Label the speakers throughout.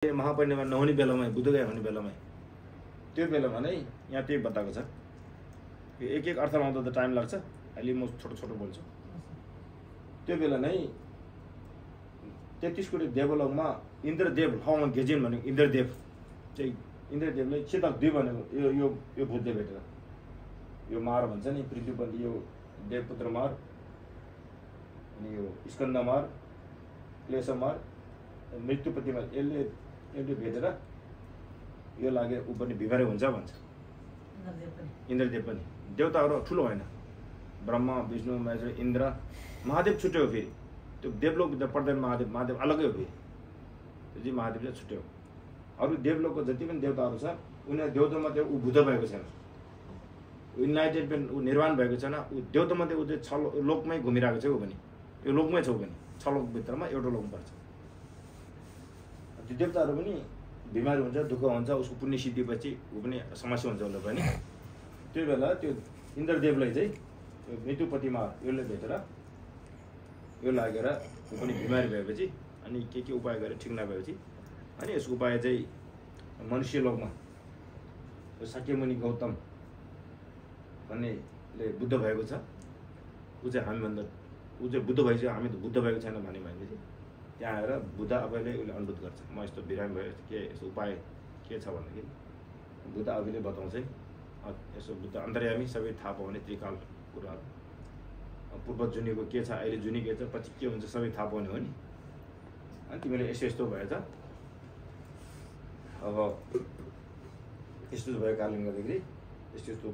Speaker 1: महापरिनिर्वाण नहुने बेलामा बुद्धगया हुने बेलामा त्यो बेलामा नै यहाँ त्यही बताएको छ। यो एक एक अर्थ लाउँदा त टाइम लाग्छ, अहिले म छोटो छोटो बोल्छु। त्यो बेला नै 33 कोटी देवलोकमा इन्द्रदेव हवन गेजिन भनेको इन्द्रदेव चाहिँ इन्द्रदेवले चितक 2 भनेको यो बुद्धले भेटेर यो मार भन्छ नि पृथ्वीपति यो देवपुत्र मार अनि यो स्कन्द मार क्लेश मार मृत्युपति मार यसले भेटेर यो लागे ऊ पनि बिमारी हुन्छ भन्छ। इन्द्रदेव पनि देवताहरू ठुलो होइन, ब्रह्मा विष्णु महेश इन्द्र महादेव छुट्यो फेरि त्यो देवलोकभित्र पर्दैन। महादेव अलग्गै हो फेरि त्यो चाहिँ महादेव चाहिँ छुट्यो। अरू देवलोकको जति पनि देवताहरू छ उनीहरू देवतामा त्यो ऊ बुद्ध भएको छैन, युनाइटेड पनि ऊ निर्वाण भएको छैन। ऊ देवतामा त्यो ऊ चाहिँ 6 लोकमै घुमिरहेको छ। ऊ पनि यो लोकमै छ, ऊ पनि 6 लोकभित्रमा एउटा लोक पर्छ। त्यो देवताहरू पनि बिमारी हुन्छ, दुःख हुन्छ, उसको पुण्य सिद्धिपछि ऊ पनि समस्या हुन्छ उसले पनि। त्यो बेला त्यो इन्द्रदेवलाई चाहिँ मृत्युपतिमा यसले भेटेर यो लागेर ऊ पनि बिमारी भएपछि अनि के उपाय गरेर ठिक नभएपछि अनि यसको उपाय चाहिँ मनुष्य लोकमा शाक्यमुनि गौतम भन्नेले बुद्ध भएको छ। ऊ चाहिँ हामीभन्दा ऊ चाहिँ बुद्ध भएपछि हामी त बुद्ध भएको छैन भनेपछि त्यहाँ आएर बुद्ध आफैले उसले अनुरोध गर्छ, म यस्तो बिरामी भयो, के यस्तो उपाय के छ भन्दाखेरि बुद्ध आफैले बताउँछ यसो बुद्ध अन्तर्यामी सबै थाहा पाउने त्रिकाल कुराहरू, पूर्व जुनीको के छ, अहिले जुनी के छ, पछि के हुन्छ सबै थाहा पाउने हो नि। अनि तिमीले यस्तो भएछ। अब यस्तो भएको कारणले गर्दाखेरि यस्तो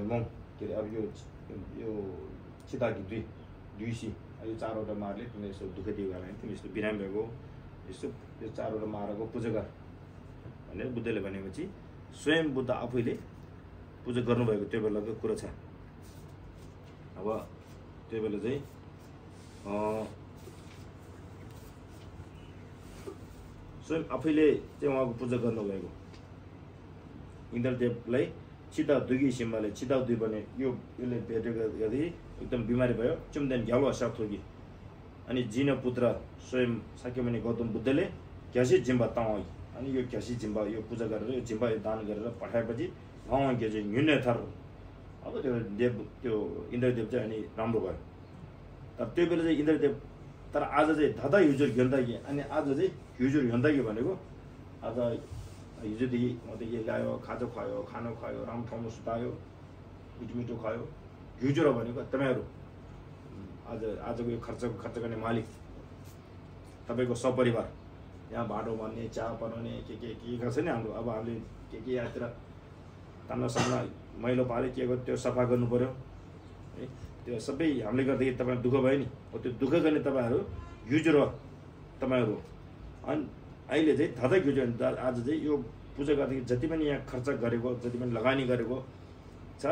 Speaker 1: मौँ के अरे अब यो चिताकी दुईसी यो 4वटा मारले तिमीले यसो दुःख दिएको कारण तिमी यस्तो बिरामी भएको यस्तो यो 4वटा मारको पूजा गर भनेर बुद्धले भनेपछि स्वयं बुद्ध आफैले पूजा गर्नुभएको त्यो बेलाको कुरा छ। अब त्यो बेला चाहिँ स्वयं आफैले चाहिँ उहाँको पूजा गर्नुभएको इन्द्रदेवलाई चिता दुगी सिम्बाले चिता 2 बने यसले भेटेको यदि एकदम बिमारी भयो चुम्देन घ्याउ हसाब थोगी अनि जिन पुत्र स्वयं शाक्यमुनि गौतम बुद्धले घ्यासी जिम्बा ताउँ अनि यो घ्यासी जिम्बा यो पूजा गरेर यो जिम्बा दान गरेर पठाएपछि गाउँ के चाहिँ हिँड्ने थर। अब त्यो इन्द्रदेव चाहिँ अनि राम्रो भयो। तर त्यो बेला चाहिँ इन्द्रदेव तर आज चाहिँ धदा हिजो हिँड्दाखेरि अनि आज चाहिँ हिजो हिँड्दाखेरि भनेको आज हिजोदेखि म त यो ल्यायो खाजा खुवायो खाना खुवायो राम्रो ठाउँमा सुतायो मिठो खायो। हिजो भनेको तपाईँहरू आजको यो खर्च गर्ने मालिक तपाईँको सपरिवार यहाँ बाटो भन्ने चिया बनाउने के गर्छ नि हाम्रो। अब हामीले के यहाँतिर तान्नासान्ना मैलो पारे के गर्यो त्यो सफा गर्नु पऱ्यो है। त्यो सबै हामीले गर्दाखेरि तपाईँहरू दुःख भयो नि, त्यो दुःख गर्ने तपाईँहरू युजर हो तपाईँहरू। अनि अहिले चाहिँ धदा युजर आज चाहिँ यो पूजा गर्दाखेरि जति पनि यहाँ खर्च गरेको जति पनि लगानी गरेको छ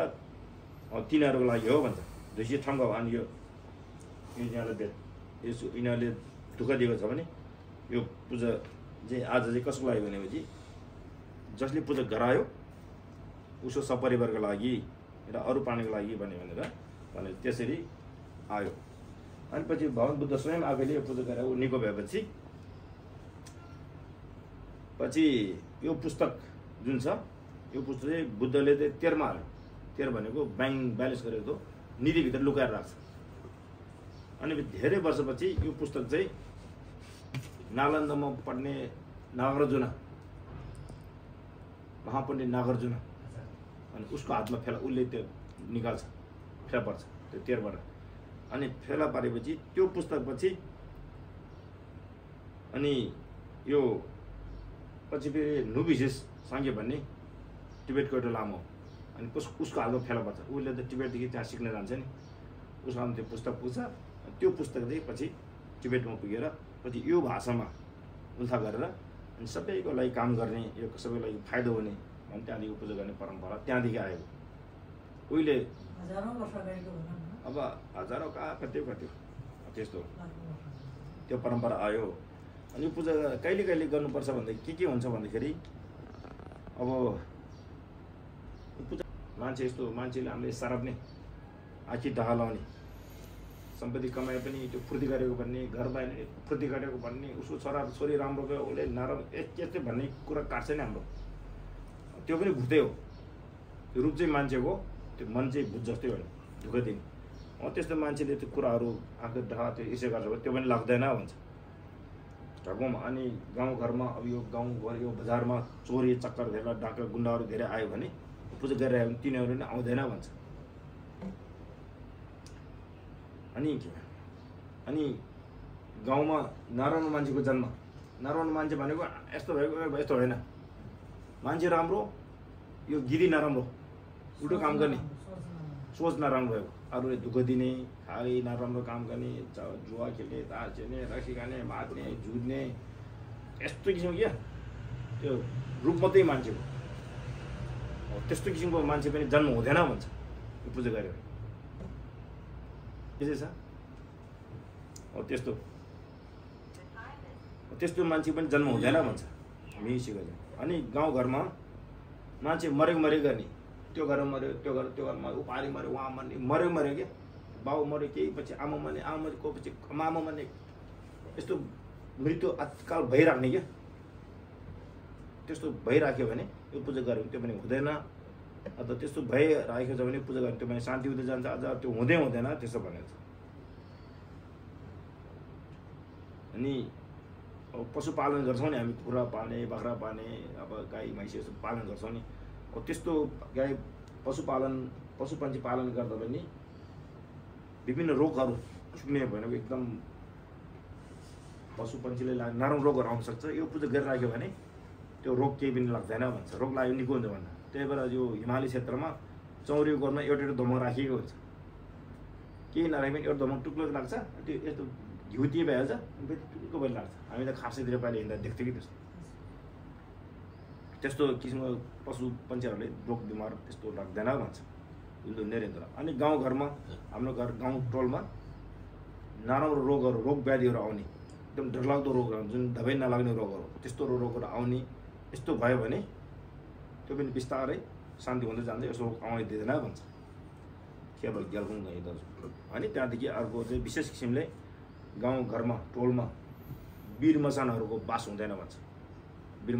Speaker 1: तिनीहरूको लागि हो भन्छ। दुई ठङ्ग हो। अनि यो यिनीहरूले यिनीहरूले दुःख दिएको छ भने यो पूजा चाहिँ आज चाहिँ कसको लागि भनेपछि जसले पूजा गरायो उसको सपरिवारको लागि र अरू प्राणीको लागि भनेर त्यसरी आयो। अनि पछि भगवान बुद्ध स्वयं आफैले यो पूजा गरेर ऊ निको भएपछि पछि यो पुस्तक जुन छ यो पुस्तक चाहिँ बुद्धले चाहिँ 13मा हाल्यो। 13 भनेको ब्याङ्क ब्यालेन्स गरेको निधिभित्र लुकाएर राख्छ। अनि धेरै वर्षपछि यो पुस्तक चाहिँ नालन्दामा पढ्ने नागार्जुन महापण्डित नागार्जुन अनि उसको हातमा फेला उसले त्यो निकाल्छ, फेला पर्छ त्यो 13बाट। अनि फेला पारेपछि त्यो पुस्तकपछि अनि यो पछि फेरि नुबिसिस साङ्गे भन्ने टिबेटको एउटा लामो अनि उसको हातमा फेला पर्छ। उसले त टिबेटदेखि त्यहाँ सिक्न जान्छ नि, उसको हातमा त्यो पुस्तक पुग्छ। त्यो पुस्तक चाहिँ पछि टिबेटमा पुगेर पछि यो भाषामा उल्था गरेर अनि सबैको लागि काम गर्ने यो सबैको लागि फाइदा हुने अनि त्यहाँदेखि पूजा गर्ने परम्परा त्यहाँदेखि आएको। उहिले अब हजारौँ कति त्यस्तो त्यो परम्परा आयो। अनि यो पूजा कहिले गर्नुपर्छ भन्दाखेरि के हुन्छ भन्दाखेरि अब पूजा मान्छे यस्तो मान्छेले हामीले सराप्ने आँखी ढाहा लाउने सम्पत्ति कमाए पनि त्यो फुर्ती गरेको भन्ने, घर बाहिर फुर्ती गरेको भन्ने, उसको छोरा छोरी राम्रो भयो, उसले नराम्रो के भन्ने कुरा काट्छ नि हाम्रो। त्यो पनि भूतै हो। त्यो रूप चाहिँ मान्छेको, त्यो मन चाहिँ भूत जस्तै हो, दुःख दिने। त्यस्तो मान्छेले त्यो कुराहरू आँखा ढाका त्यो यसो गर्छ भने त्यो पनि लाग्दैन भन्छ ढाकुमा। अनि गाउँघरमा अब यो गाउँघर यो बजारमा चोरी चक्कर धेरै डाका गुन्डाहरू धेरै आयो भने पूजा गरिरहेको भने तिनीहरू नै आउँदैन भन्छ। अनि गाउँमा नराम्रो मान्छेको जन्म, नराम्रो मान्छे भनेको यस्तो भएको यस्तो होइन, मान्छे राम्रो यो गिरी नराम्रो, उल्टो काम गर्ने, सोच नराम्रो भएको, अरूले दुःख दिने, खाली नराम्रो काम गर्ने, जुवा खेल्ने, तास खेल्ने, रक्सी खाने, मात्ने, जुझ्ने, यस्तो किसिमको क्या त्यो रूप मात्रै मान्छेको। त्यस्तो किसिमको मान्छे पनि जन्म हुँदैन भन्छ यो पूजा गर्यो भने। यसै छ त्यस्तो मान्छे पनि जन्म हुँदैन भन्छ हामी सिकाउँछ। अनि गाउँघरमा मान्छे मरेको गर्ने, त्यो घरमा मऱ्यो, त्यो घरमा ऊ पारी मऱ्यो, उहाँ मर्ने, मऱ्यो क्या, बाउ मऱ्यो, केही पछि आमा मर्ने, आमाको पछि मामा मर्ने, यस्तो मृत्यु आजकल भइराख्ने क्या। त्यस्तो भइराख्यो भने यो पूजा गर्यो भने त्यो पनि हुँदैन। अथवा त्यस्तो भइराखेको छ भने पूजा गर्यो त्यो पनि शान्ति हुँदै जान्छ। अझ त्यो हुँदैन त्यसो भनेको छ। अनि अब पशुपालन गर्छौँ नि हामी, कुखुरा पाल्ने, बाख्रा पाल्ने, अब गाई भैँसीहरू पालन गर्छौँ नि। अब त्यस्तो गाई पशुपन्छी पालन गर्दा पनि विभिन्न रोगहरू सुन्ने भनेको एकदम पशुपन्छीले नराम्रो रोगहरू आउन सक्छ। यो पूजा गरिराख्यो भने त्यो रोग केही पनि लाग्दैन भन्छ। रोग लाग्यो निको हुन्छ भन्दा। त्यही भएर यो हिमाली क्षेत्रमा चौरीको घरमा एउटा धमक राखिएको हुन्छ। केही नराखे पनि एउटा धमक टुक्लो लाग्छ, त्यो यस्तो घिउती भइहाल्छ, टुक्को भइ लाग्छ। हामी त खासैतिर पाले हिँड्दा देख्थ्यो कि त्यस्तो किसिमको पशुपन्छीहरूले रोग बिमार त्यस्तो लाग्दैन भन्छ निरन्तर। अनि गाउँघरमा हाम्रो गाउँ टोलमा नराम्रो रोगहरू, रोग व्याधिहरू आउने, एकदम डरलाग्दो रोगहरू जुन दबाई नलाग्ने रोगहरू, त्यस्तो रोगहरू आउने, यस्तो भयो भने त्यो पनि बिस्तारै शान्ति हुँदै जान्छ। यस्तो रोग आउने दिँदैन भन्छ केवल ग्यालकुङ गए दाजु। अनि त्यहाँदेखि अर्को चाहिँ विशेष किसिमले गाउँघरमा टोलमा वीर मसानहरूको बास हुँदैन भन्छ। वीर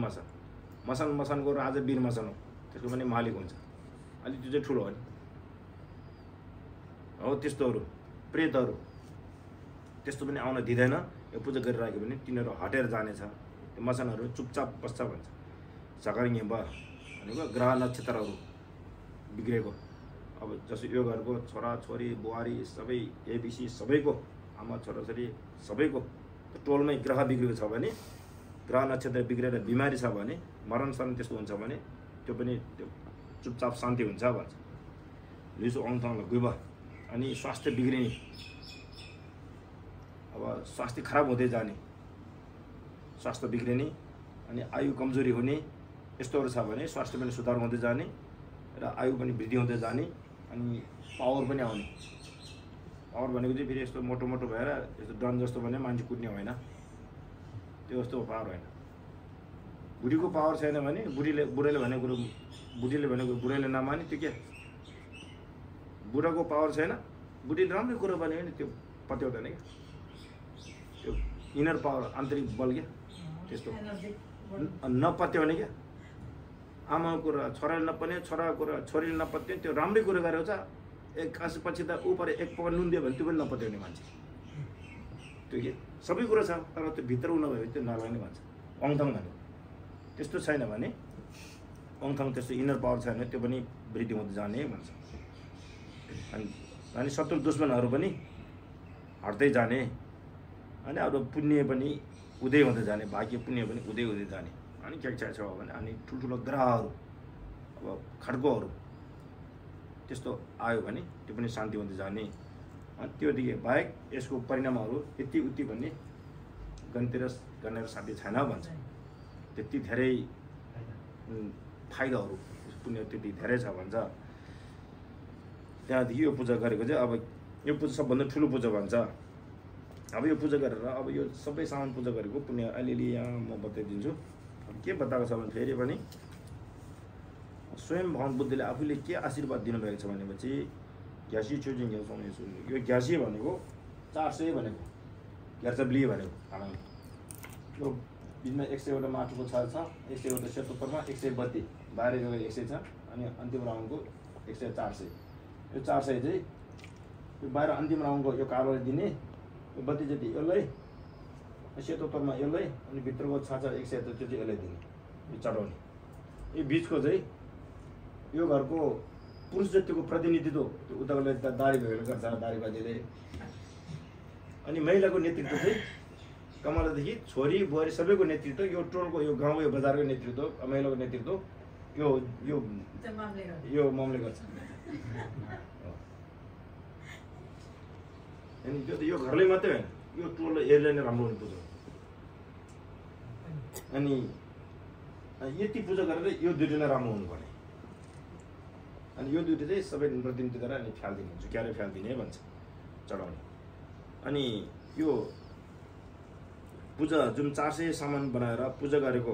Speaker 1: मसानको राजा वीर मसान हो, त्यसको पनि मालिक हुन्छ। अलि त्यो चाहिँ ठुलो हो नि हो। त्यस्तोहरू प्रेतहरू त्यस्तो पनि आउन दिँदैन। यो पूजा गरिराख्यो भने तिनीहरू हटेर जानेछ। त्यो मसानहरू चुपचाप बस्छ भन्छ। झकरिङ भनेको ग्रह नक्षत्रहरू बिग्रेको, अब जस्तो यो घरको छोराछोरी बुहारी सबै एबिसी सबैको आमा छोराछोरी सबैको टोलमै ग्रह बिग्रेको छ भने, ग्रह नक्षत्र बिग्रेर बिमारी छ भने, मरणसरण त्यस्तो हुन्छ भने त्यो पनि त्यो चुपचाप शान्ति हुन्छ भन्छ। लिसो अङथाङलाई गुब। अनि स्वास्थ्य बिग्रिने, अब स्वास्थ्य खराब हुँदै जाने, स्वास्थ्य बिग्रिने, अनि आयु कमजोरी हुने, यस्तोहरू छ भने स्वास्थ्य पनि सुधार हुँदै जाने र आयु पनि वृद्धि हुँदै जाने। अनि पावर पनि आउने। पावर भनेको चाहिँ फेरि यस्तो मोटो भएर यस्तो डन जस्तो भने मान्छे कुट्ने होइन, त्यो जस्तो पावर होइन। बुढीको पावर छैन भने बुढीले भनेको कुरो बुढीले नमाने त्यो के, बुढाको पावर छैन, बुढीले राम्रै कुरो भन्यो भने त्यो पत्याउँदैन क्या। त्यो इनर पावर, आन्तरिक बल क्या, त्यस्तो नपत्याउने क्या। आमाको कुरा छोराले नपत्ने, छोराको कुरा छोरीले नपत्ने, त्यो राम्रै कुरो गरेको छ। एक पछि त ऊ पऱ्यो, एक पक्का नुन दियो भने त्यो पनि नपत्याउने मान्छे। त्यो के सबै कुरा छ, तर त्यो भित्र उ नभयो त्यो नलाग्ने भन्छ। अङथाङ भन्यो त्यस्तो छैन भने, अङथाङ त्यस्तो इनर पावर छैन भने त्यो पनि वृद्धि हुँदै जाने भन्छ। अनि शत्रु दुश्मनहरू पनि हट्दै जाने, अनि अरू पुण्य पनि उदय हुँदै जाने, भाग्य पुण्य पनि उदय हुँदै जाने। अनि के छ भने अनि ठुल्ठुलो ग्रहहरू, अब खड्गोहरू त्यस्तो आयो भने त्यो पनि शान्ति हुँदै जाने। अनि त्योदेखि बाहेक यसको परिणामहरू यति उति भन्ने गनेर साथी छैन भन्छ। त्यति धेरै फाइदाहरू पुण्य त्यति धेरै छ भन्छ। त्यहाँदेखि यो पूजा गरेको चाहिँ अब यो पूजा सबभन्दा ठुलो पूजा भन्छ। अब यो पूजा गरेर अब यो सबै सामान पूजा गरेको पुण्य अलिअलि यहाँ म बताइदिन्छु। के बताएको छ भने फेरि पनि स्वयं भगवान बुद्धले आफूले के आशीर्वाद दिनुभएको छ भनेपछि घ्यासी छुजिङ यो घ्यासी भनेको 400 भनेको ग्यार्चब्ली भनेको खानामा यो बिचमा 100 वटा माटोको छाल छ 100 वटा सेतो परमा 132 बाहिर गएको 100 छ अनि अन्तिम राउन्डको 100 400 यो 400 चाहिँ यो बाहिर अन्तिम राउन्डको यो कालोले दिने यो बत्ती जति यसलाई सेतो तरमा यसलाई अनि भित्रको छाछा 100 त्यो चाहिँ यसलाई दिने यो चढाउने यो बिचको चाहिँ यो घरको पुरुष जतिको प्रतिनिधित्व त्यो उताकोले दाढी भएर गर्छ दाढीबाजीले अनि महिलाको नेतृत्व चाहिँ कमलादेखि छोरी बुहारी सबैको नेतृत्व यो टोलको यो गाउँ यो बजारको नेतृत्व महिलाको नेतृत्व यो यो यो ममले गर्छ अनि त्यो त यो घरले मात्रै होइन यो टोल एरियाले नै राम्रो हुने पूजा अनि यति पूजा गरेर यो दुईटा नै राम्रो हुनुपर्ने अनि यो दुईटा चाहिँ सबै प्रतिनिधित्व गरेर अनि फ्याल्दिने झुक्याएर फ्याल्दिने भन्छ चढाउने अनि यो पूजा जुन 400 सामान बनाएर पूजा गरेको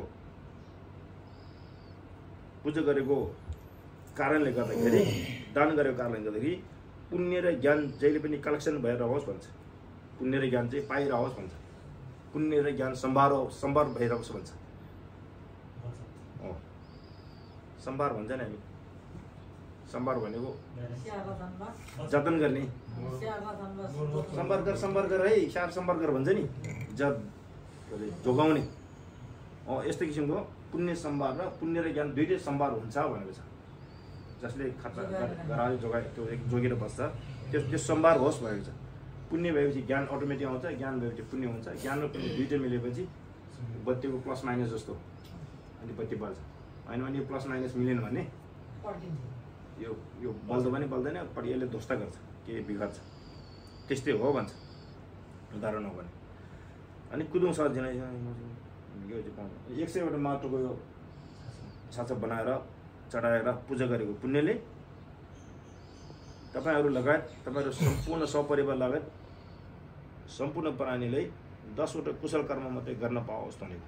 Speaker 1: कारणले गर्दाखेरि दान गरेको कारणले गर्दाखेरि पुण्य र ज्ञान जहिले पनि कलेक्सन भएर रहोस् भन्छ पुण्य र ज्ञान चाहिँ पाइरहोस् भन्छ पुण्य र ज्ञान सम्भार भइरहोस् भन्छ सम्भार भन्छ नि हामी सम्भार भनेको जतन गर्ने सम्भार गर है स्याहार सम्भार गर भन्छ नि जोगाउने यस्तो किसिमको पुण्य सम्भार र पुण्य र ज्ञान दुईटै सम्भार हुन्छ भनेको छ जसले खर्च गरायो जोगाए त्यो एक जोगेर बस्छ त्यो सम्भार होस् भनेको छ पुण्य भएपछि ज्ञान अटोमेटिक आउँछ ज्ञान भएपछि पुण्य हुन्छ ज्ञान र पुण्य दुईटै मिलेपछि बत्तीको प्लस माइनस जस्तो अनि बत्ती बल्छ होइन भने यो प्लस माइनस मिलेन भने यो बल्दो पनि बल्दैन यसले ध्वस्त गर्छ के बिगार्छ त्यस्तै हो भन्छ उदाहरण हो भने अनि कुदुङ सर्जिन यो चाहिँ पाउँछ 100 वटा माटोको यो छाछा बनाएर चढाएर पूजा गरेको पुण्यले तपाईहरू लगायत तपाईहरू सम्पूर्ण सपरिवार लगायत सम्पूर्ण प्राणीले 10 वटा कुशल कर्म मात्रै गर्न पाओस् भनेको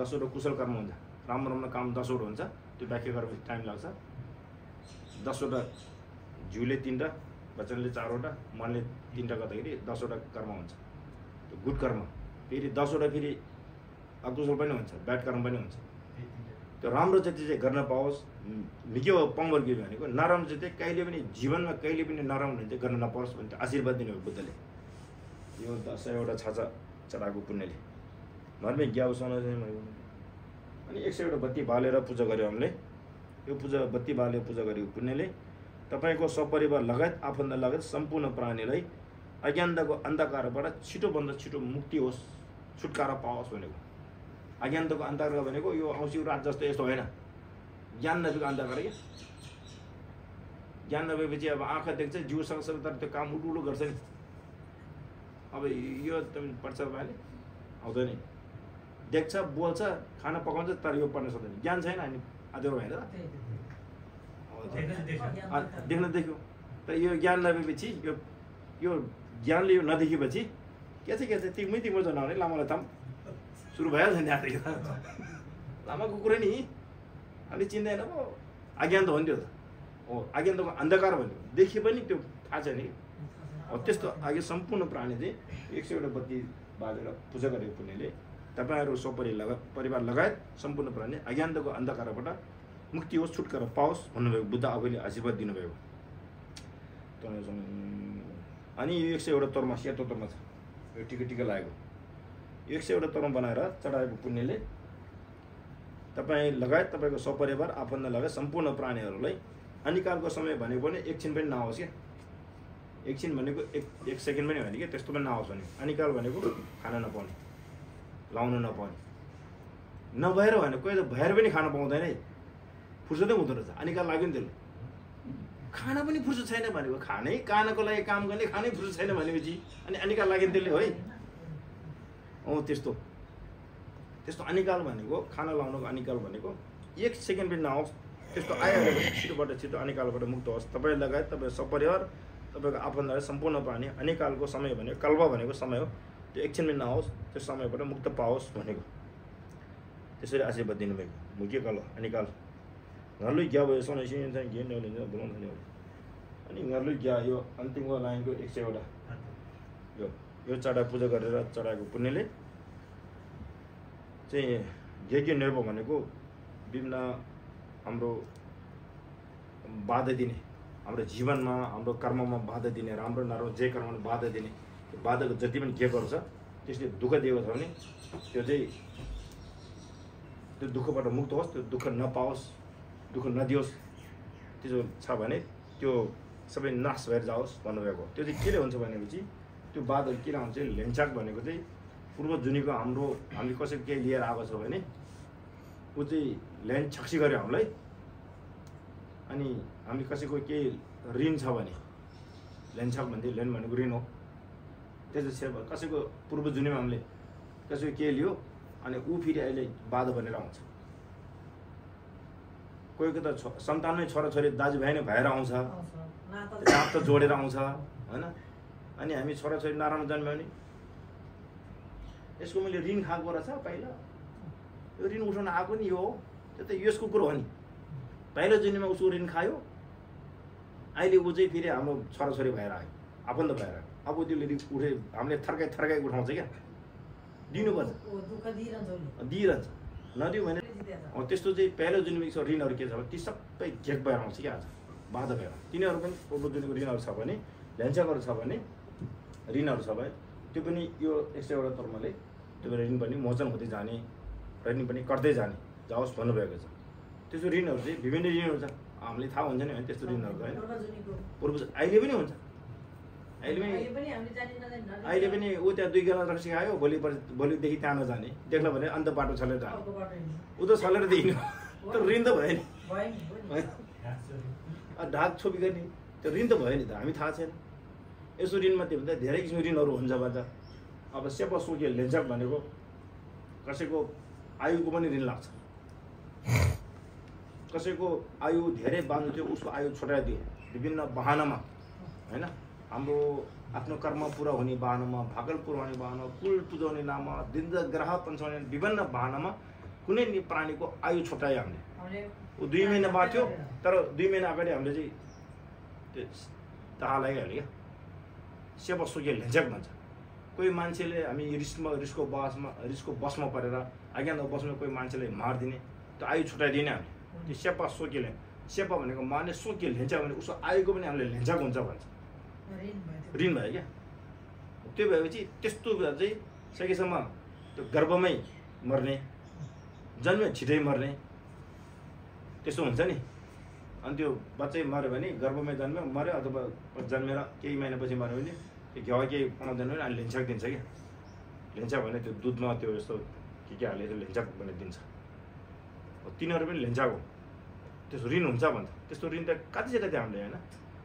Speaker 1: 10 वटा कुशल कर्म हुन्छ राम्रो काम 10 वटा हुन्छ त्यो व्याख्या गर्न टाइम लाग्छ 10 वटा जिउले 3 वटा वचनले 4 वटा मनले 3 वटा गर्दाखेरि 10 वटा कर्म हुन्छ त्यो गुड कर्म फेरि 10 वटा फेरि अकुशल पनि हुन्छ ब्याड कर्म पनि हुन्छ त्यो राम्रो जति चाहिँ गर्न पाओस् के हो पङ्गर्गी भनेको नराम्रो चाहिँ कहिले पनि जीवनमा कहिले पनि नराम्रो चाहिँ गर्न नपाओस् भन्ने आशीर्वाद दिनु हो बुद्धले यो 100 वटा छाछा चढाएको पुण्यले घरमै ग्याउ सोना अनि 100 वटा बत्ती बालेर पूजा गर्यो हामीले यो पूजा बत्ती बालेर पूजा गरेको पुण्यले तपाईको सपरिवार लगायत आफन्त लगायत सम्पूर्ण प्राणीलाई अज्ञानताको अन्धकारबाट छिटोभन्दा छिटो मुक्ति होस् छुटकारा पाओस् भनेको अज्ञानताको अन्धकार भनेको यो औँसी रात जस्तो यस्तो होइन ज्ञान नभएको अन्धकार के ज्ञान नभएपछि अब आँखा देख्छ जिउ सँगसँगै तर त्यो काम उल्टो गर्छ नि अब यो पर्छ भाइले आउँदैन देख्छ बोल्छ खाना पकाउँछ तर यो पढ्न सक्दैन ज्ञान छैन अनि आदर भएन देख्न देख्यो तर यो ज्ञान नभएपछि यो ज्ञानले यो नदेखेपछि के छ तिम्रो जनाउने लामालाई थाम सुरु भइहाल्छ नि त्यहाँदेखि लामाको कुरो नि अनि चिन्दैन पो अज्ञान त हो नि त्यो त हो अज्ञान त अन्धकार भन्यो देखे पनि त्यो थाहा छैन कि त्यस्तो आगे सम्पूर्ण प्राणी चाहिँ 100 वटा बत्ती बालेर पूजा गरेको पुण्यले तपाईहरू परिवार लगायत सम्पूर्ण प्राणी अज्ञानताको अन्धकारबाट मुक्ति होस् छुटकारा पाओस् भन्नुभएको बुद्ध आफैले आशीर्वाद दिनुभएको अनि यो 100 वटा तोरमा सेतो तोरमा छ यो टिका लागेको 100 वटा तोरमा बनाएर चढाएको पुण्यले तपाईँ लगायत तपाईँको सपरिवार आफन्त लगायत सम्पूर्ण प्राणीहरूलाई अनिकालको समय भनेको पनि एकछिन पनि नआओस् क्या एकछिन भनेको एक सेकेन्ड पनि होइन कि त्यस्तो पनि नआओस् भने अनिकाल भनेको खाना नपाउने लाउन नपाउने नभएर भने कोही त भएर पनि खान पाउँदैन है फुर्सदै हुँदो रहेछ अनिकाल लाग्यो नि त्यसले खाना पनि फुर्सद छैन भनेको खानै कानको लागि काम गर्ने खानै फुर्सद छैन भनेपछि अनि अनिकाल लाग्यो नि त्यसले है त्यस्तो अनिकाल भनेको खाना लाउनको अनिकाल भनेको एक सेकेन्ड पनि नआओस् त्यस्तो आइहाल्यो भने छिटोबाट छिटो अनिकालबाट मुक्त होस् तपाईँ लगायत तपाईँ सपरिवार तपाईँको आफन्तलाई सम्पूर्ण प्राणी अनिकालको समय भनेको कल्प भनेको समय हो त्यो एकछिन पनि नआओस् त्यो समयबाट मुक्त पाओस् भनेको त्यसरी आशीर्वाद दिनुभएको मुख्य कल अनिकाल घरलु ग्या भयो सोना चाहिँ बोलाउनु थाल्यो अनि घरलु ग्या यो अन्तिमको लाइनको 100 वटा यो चढा पूजा गरेर चढाएको पुण्यले चाहिँ यज्ञ निर्भ भनेको विभिन्न हाम्रो बाधा दिने, हाम्रो जीवनमा हाम्रो कर्ममा बाधा दिने, राम्रो नराम्रो जे कर्ममा बाधा दिने, त्यो बाधाको जति पनि के गर्छ त्यसले दुःख दिएको छ भने त्यो चाहिँ त्यो दुःखबाट मुक्त होस्, त्यो दुःख नपाओस्, दुःख नदियोस्, त्यसो छ भने त्यो सबै नाश भएर जाओस् भन्नुभएको। त्यो चाहिँ केले हुन्छ भनेपछि त्यो बाधाहरू किन हुन्छ? लेन्चाक भनेको चाहिँ पूर्व जुनीको हामीले कसैको केही लिएर आएको छ भने ऊ चाहिँ ल्यान्ड छक्सी गर्यो हामीलाई। अनि हामीले कसैको केही ऋण छ भने ल्यान्डछक भन्दै ल्यान्ड भनेको ऋण हो। त्यसो सेवा कसैको पूर्व जुनीमा हामीले कसैको केही लियो अनि ऊ फेरि अहिले बाधा बनेर आउँछ। कोहीको त सन्तानमै छोराछोरी दाजुभाइ नै भएर आउँछ, नाता जोडेर आउँछ होइन। अनि हामी छोराछोरी नराम्रो जन्म्यो भने यसको मैले ऋण खाएको रहेछ पहिला, यो ऋण उठाउन आएको नि यो हो, त्यो त यसको कुरो हो नि। पहिलो जुनीमा उसको ऋण खायो, अहिले ऊ चाहिँ फेरि हाम्रो छोराछोरी भएर आयो, आफन्त भएर आयो। अब त्यसले उठे हामीले थर्काइ उठाउँछ क्या, दिनुपर्छ, दिइरहन्छ। नदियो भने त्यस्तो चाहिँ पहिलो जुनीको ऋणहरू के छ भने ती सबै घेक भएर आउँछ क्या, आज बाधा भएर। तिनीहरू पनि पूर्व जुनीको ऋणहरू छ भने, ल्यान्चकहरू छ भने, ऋणहरू छ भने त्यो पनि यो 100वटा तर्मले त्यो ऋण पनि मोचन हुँदै जाने, ऋण पनि कट्दै जाने जाओस् भन्नुभएको छ। त्यसो ऋणहरू चाहिँ विभिन्न ऋणहरू छ, हामीले थाहा हुन्छ नि होइन त्यस्तो ऋणहरूको होइन। पूर्व अहिले पनि हुन्छ, अहिले पनि ऊ त्यहाँ 2 गिलास रक्सी खायो, भोलिदेखि त्यहाँ नजाने, देख्ला भने अन्त बाटो छलेर जाने, ऊ त छलेर देखिनु त ऋण त भयो नि, ढाक छोपी गर्ने त्यो ऋण त भयो नि त, हामी थाहा छैन। यसो ऋणमा त्यो भन्दा धेरै किसिमको ऋणहरू हुन्छ भन्छ। अब सेपा सोके लेन्चक भनेको कसैको आयुको पनि ऋण लाग्छ, कसैको आयु धेरै बाँध्नु थियो उसको आयु छोटाइदियो विभिन्न बहानामा होइन। हाम्रो आफ्नो कर्म पुरा हुने बहानामा, भाकल पुऱ्याउने बहानामा, कुल पुजाउने नाममा, दिन ग्रह पन्छाउने विभिन्न बहानामा कुनै प्राणीको आयु छोटायो हामीले। ऊ 2 महिना बाँच्यो तर 2 महिना अगाडि हामीले चाहिँ त्यो ताहा लगाइहाल्यो क्या, सेवा सुके लेन्चक भन्छ। कोही मान्छेले हामी रिसको बसमा परेर अज्ञानको बसमा कोही मान्छेले मारिदिने, त्यो आयु छुट्याइदिने हामीले, त्यो सेपा सोकेले। सेपा भनेको माने सोके लेन्चक भने उसको आयुको पनि हामीले लेन्चक हुन्छ भन्छ, ऋण भयो क्या। त्यो भएपछि त्यस्तो चाहिँ सकेसम्म त्यो गर्भमै मर्ने, जन्मे छिटै मर्ने त्यस्तो हुन्छ नि। अनि त्यो बच्चै मऱ्यो भने गर्भमै जन्म्यो मऱ्यो, अथवा जन्मेर केही महिनापछि मऱ्यो भने त्यो घाउ केही पाउँदैन भने अनि लेन्चक दिन्छ क्या। लेन्चक भने त्यो दुधमा त्यो यस्तो के हाले लेन्चक भनेर दिन्छ। तिनीहरू पनि लेन्चक हो, त्यसो ऋण हुन्छ भन्छ। त्यस्तो ऋण त कति हामीले होइन,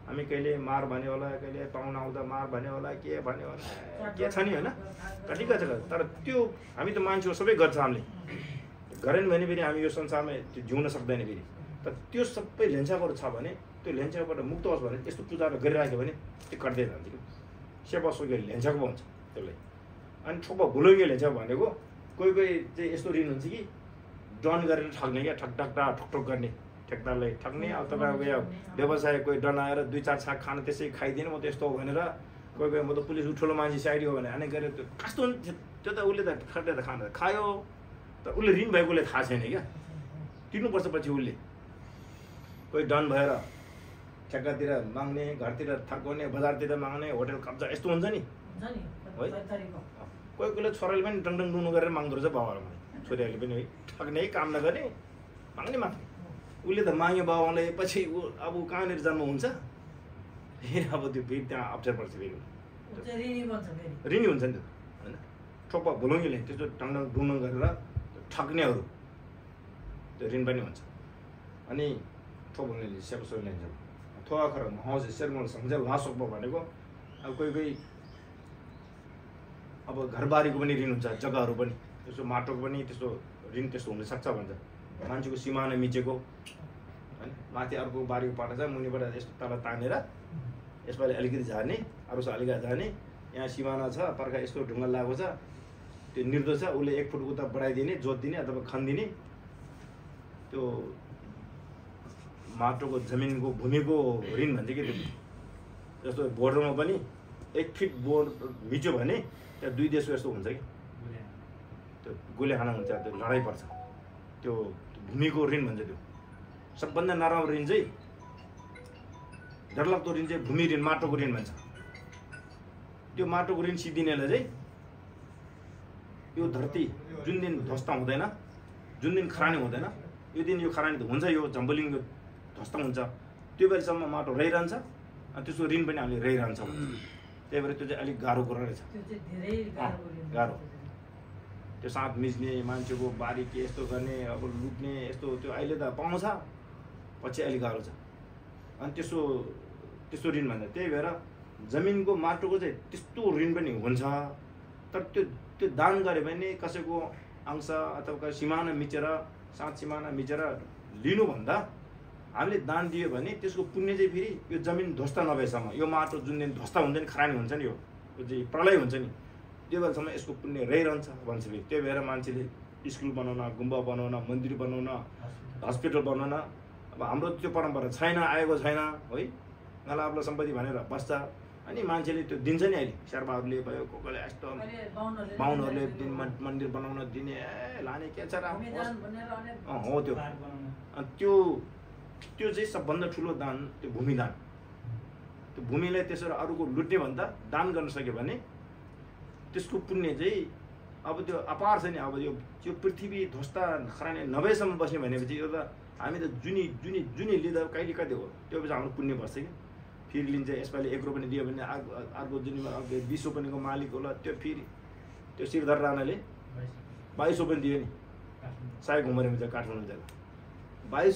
Speaker 1: हामी कहिले मार भन्यो होला, कहिले पाहुना आउँदा मार भन्यो होला, के भन्यो होला, के छ नि होइन, कति छ। तर त्यो हामी त मान्छे सबै गर्छ, हामीले गरेन भने फेरि हामी यो संसारमा त्यो जिउन सक्दैन फेरि। तर त्यो सबै लेन्चकहरू छ भने त्यो लेन्चकबाट मुक्त होस् भने त्यस्तो पूजाहरू गरिराख्यो भने त्यो कट्दै जान्छ कि। सेवा सोके लेन्चक भन्छ त्यसलाई। अनि ठोक्पा भुलोगे लेन्चक भनेको कोही चाहिँ यस्तो ऋण हुन्छ कि डन गरेर ठग्ने क्या, ठकठक गर्ने, ठेक्दारलाई ठग्ने। अब तपाईँको यो व्यवसाय कोही डन आएर 2-4 छाक खान त्यसै खाइदिने, म त यस्तो हो भनेर कोही म त पुलिस ठुलो मान्छे साइड हो भने हाने गरेर त्यो कस्तो हुन्छ त्यो त उसले त खट्दै त खान खायो, तर उसले ऋण भएकोले थाहा छैन क्या, तिर्नुपर्छ पछि उसले। कोही डन भएर ठेक्कातिर माग्ने, घरतिर थर्काउने, बजारतिर माग्ने, होटल कब्जा यस्तो हुन्छ नि है। कोही कोहीले छोराले पनि डङडङ डुङ्डुङ गरेर माग्दो रहेछ बाबालाई, छोरीहरूले पनि है, ठग्ने काम नगर्ने, माग्ने मात्र। उसले त माग्यो बाबाले, पछि ऊ अब कहाँनिर जन्म हुन्छ फेरि, अब त्यो फेरि त्यहाँ अप्ठ्यारो पर्छ, फेरि ऋणी हुन्छ नि त होइन। ठोक्पा भुलुङ्गीले त्यस्तो डङडङ डुङडङ गरेर ठग्नेहरू त्यो ऋण पनि हुन्छ। अनि ठोक्ने सेपसो लिन्छ थोआखर हौज सेरमोन सम्झे लासोक्पो भनेको अब कोही अब घरबारीको पनि ऋण हुन्छ, जग्गाहरू पनि त्यस्तो माटोको पनि त्यस्तो ऋण त्यस्तो हुनसक्छ भन्छ। मान्छेको सिमाना मिचेको होइन, माथि अर्को बारीको पाटा छ, मुनिबाट यस्तो तल तानेर यसपालि अलिकति झार्ने, अरूसँग अलिकति झार्ने, यहाँ सिमाना छ, पर्खा यस्तो ढुङ्गा लागेको छ, त्यो निर्दो छ, उसले 1 फुट उता बढाइदिने, जोतिदिने अथवा खनिदिने। त्यो माटोको जमिनको भूमिको ऋण भन्छ कि त्यो। जस्तो बोर्डरमा पनि 1 फिट बोर मिच्यो भने त्यहाँ 2 देशको यस्तो हुन्छ कि त्यो गोले खाना हुन्छ, त्यो लडाइँ पर्छ। त्यो भूमिको ऋण भन्छ। त्यो सबभन्दा नराम्रो ऋण चाहिँ डरलाग्दो ऋण चाहिँ भूमि ऋण, माटोको ऋण भन्छ। त्यो माटोको ऋण सिद्धिनेलाई चाहिँ यो धरती जुन दिन ध्वस्त हुँदैन, जुन दिन खरानी हुँदैन, यो दिन यो खरानी त हुन्छ, यो झम्बलिङ ध्वस्त हुन्छ, त्यो बेलासम्म माटो रहिरहन्छ अनि त्यसको ऋण पनि हामीले रहिरहन्छ। त्यही भएर त्यो चाहिँ अलिक गाह्रो कुरा रहेछ, गाह्रो। त्यो साँप मिच्ने, मान्छेको बारी के यस्तो गर्ने, अब लुट्ने यस्तो, त्यो अहिले त पाउँछ, पछि अलिक गाह्रो छ। अनि त्यस्तो ऋण भन्छ। त्यही भएर जमिनको माटोको चाहिँ त्यस्तो ऋण पनि हुन्छ। तर त्यो दान गऱ्यो भने कसैको अंश अथवा सिमाना मिचेर, 7 सिमाना मिचेर लिनुभन्दा हामीले दान दियो भने त्यसको पुण्य चाहिँ फेरि यो जमिन ध्वस्त नभएसम्म, यो माटो जुन दिन ध्वस्त हुन्छ नि, खरानी हुन्छ नि, यो चाहिँ प्रलय हुन्छ नि, त्यो बेलासम्म यसको पुण्य रहिरहन्छ भन्छ फेरि। त्यही भएर मान्छेले स्कुल बनाउन, गुम्बा बनाउन, मन्दिर बनाउन, हस्पिटल बनाउन, अब हाम्रो त्यो परम्परा छैन, आएको छैन है। नलाब्लो सम्पत्ति भनेर बस्छ। अनि मान्छेले त्यो दिन्छ नि, अहिले शेर्पाहरूले भयो, कसले यस्तो बाहुनहरूले दिन मन्दिर बनाउन दिने, लाने के छ र हो त्यो। अनि त्यो चाहिँ सबभन्दा ठुलो दान त्यो भूमिदान। त्यो भूमिलाई त्यसरी अरूको लुट्ने भन्दा दान गर्न सक्यो भने त्यसको पुण्य चाहिँ अब त्यो अपार छ नि। अब यो पृथ्वी ध्वस्त खरानी नभएसम्म बस्ने भनेपछि यो त हामी त जुनी लिँदा कहिले कति हो, त्यो पछि हाम्रो पुण्य बस्छ कि। फेरि लिन्छ, यसपालि 1 रुपैयाँ दियो भने अर्को जुनीमा 20 रुपैयाँको मालिक होला, त्यो फेरि त्यो शिरधर राणाले 22 रुपैयाँ दियो नि, सायक घुमरे हुन्छ काठमाडौँ जाँदा 22